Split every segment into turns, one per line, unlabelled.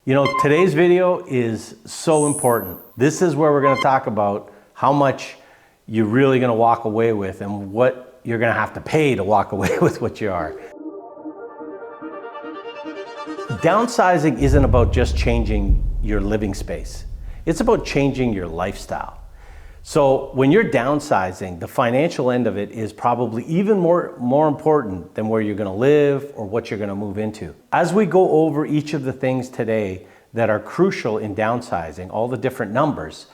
You know, today's video is so important. This is where we're going to talk about how much you're really going to walk away with and what you're going to have to pay to walk away with what you are. Downsizing isn't about just changing your living space. It's about changing your lifestyle. So when you're downsizing, the financial end of it is probably even more important than where you're going to live or what you're going to move into. As we go over each of the things today that are crucial in downsizing, all the different numbers,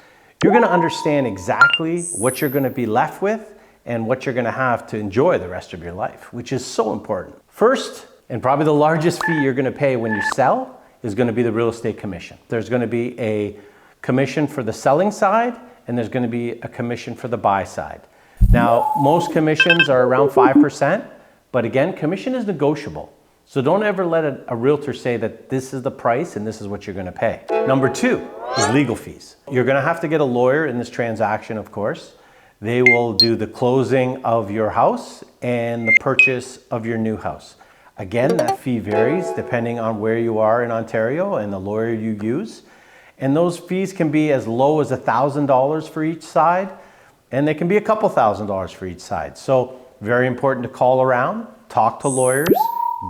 you're going to understand exactly what you're going to be left with and what you're going to have to enjoy the rest of your life, which is so important. First, and probably the largest fee you're going to pay when you sell is going to be the real estate commission. There's going to be a commission for the selling side, and there's going to be a commission for the buy side. Now, most commissions are around 5%, but again, commission is negotiable. So don't ever let a realtor say that this is the price and this is what you're going to pay. Number two is legal fees. You're going to have to get a lawyer in this transaction, of course. They will do the closing of your house and the purchase of your new house. Again, that fee varies depending on where you are in Ontario and the lawyer you use. And those fees can be as low as $1,000 for each side, and they can be a couple $1,000s for each side. So very important to call around, talk to lawyers,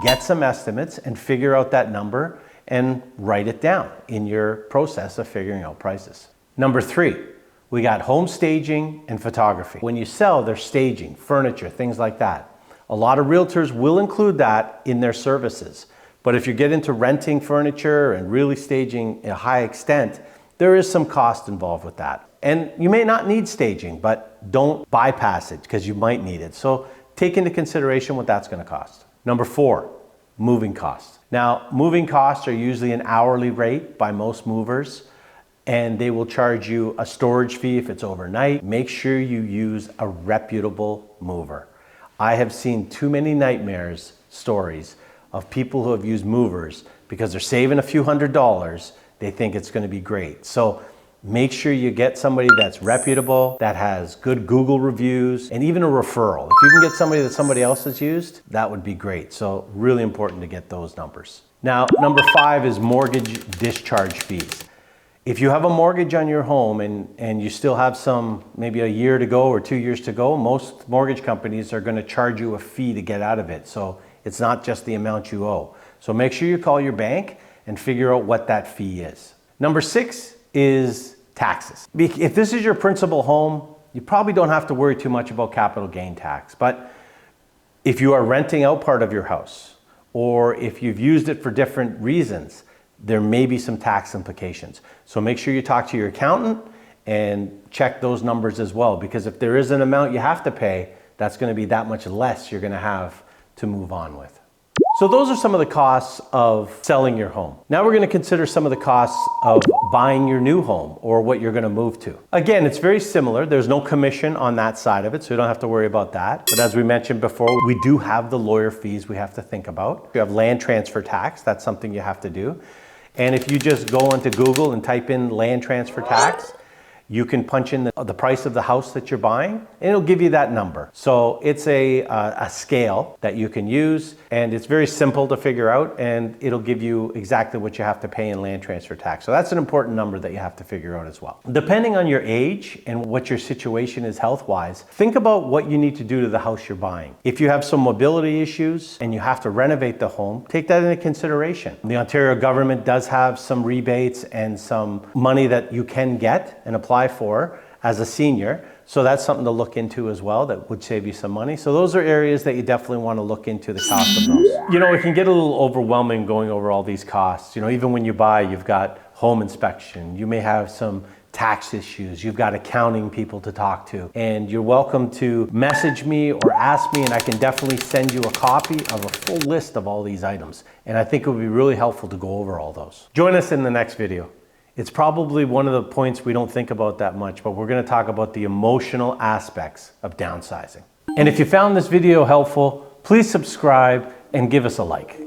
get some estimates, and figure out that number and write it down in your process of figuring out prices. Number three, we got home staging and photography. When you sell, there's staging, furniture, things like that. A lot of realtors will include that in their services. But if you get into renting furniture and really staging a high extent, there is some cost involved with that. And you may not need staging, but don't bypass it because you might need it. So take into consideration what that's going to cost. Number four, moving costs. Now, moving costs are usually an hourly rate by most movers, and they will charge you a storage fee if it's overnight. Make sure you use a reputable mover. I have seen too many nightmares stories of people who have used movers because they're saving a few $100s, they think it's going to be great. So make sure you get somebody that's reputable, that has good Google reviews, and even a referral. If you can get somebody that somebody else has used, that would be great. So really important to get those numbers. Now, number five is mortgage discharge fees. If you have a mortgage on your home and you still have maybe a year to go or 2 years to go, most mortgage companies are going to charge you a fee to get out of it. So it's not just the amount you owe. So make sure you call your bank and figure out what that fee is. Number six is taxes. If this is your principal home, you probably don't have to worry too much about capital gain tax. But if you are renting out part of your house, or if you've used it for different reasons, there may be some tax implications. So make sure you talk to your accountant and check those numbers as well, because if there is an amount you have to pay, that's going to be that much less you're going to have to move on with. So those are some of the costs of selling your home. Now we're going to consider some of the costs of buying your new home or what you're going to move to. Again, it's very similar. There's no commission on that side of it, so you don't have to worry about that. But as we mentioned before, we do have the lawyer fees we have to think about. You have land transfer tax. That's something you have to do. And if you just go onto Google and type in land transfer tax, you can punch in the price of the house that you're buying, and it'll give you that number. So it's a scale that you can use, and it's very simple to figure out, and it'll give you exactly what you have to pay in land transfer tax. So that's an important number that you have to figure out as well. Depending on your age and what your situation is health-wise, think about what you need to do to the house you're buying. If you have some mobility issues and you have to renovate the home, take that into consideration. The Ontario government does have some rebates and some money that you can get and apply for as a senior. So that's something to look into as well that would save you some money. So those are areas that you definitely want to look into the cost of those. You know, it can get a little overwhelming going over all these costs. You know, even when you buy, you've got home inspection, you may have some tax issues, you've got accounting people to talk to, and you're welcome to message me or ask me, and I can definitely send you a copy of a full list of all these items. And I think it would be really helpful to go over all those. Join us in the next video. It's probably one of the points we don't think about that much, but we're going to talk about the emotional aspects of downsizing. And if you found this video helpful, please subscribe and give us a like.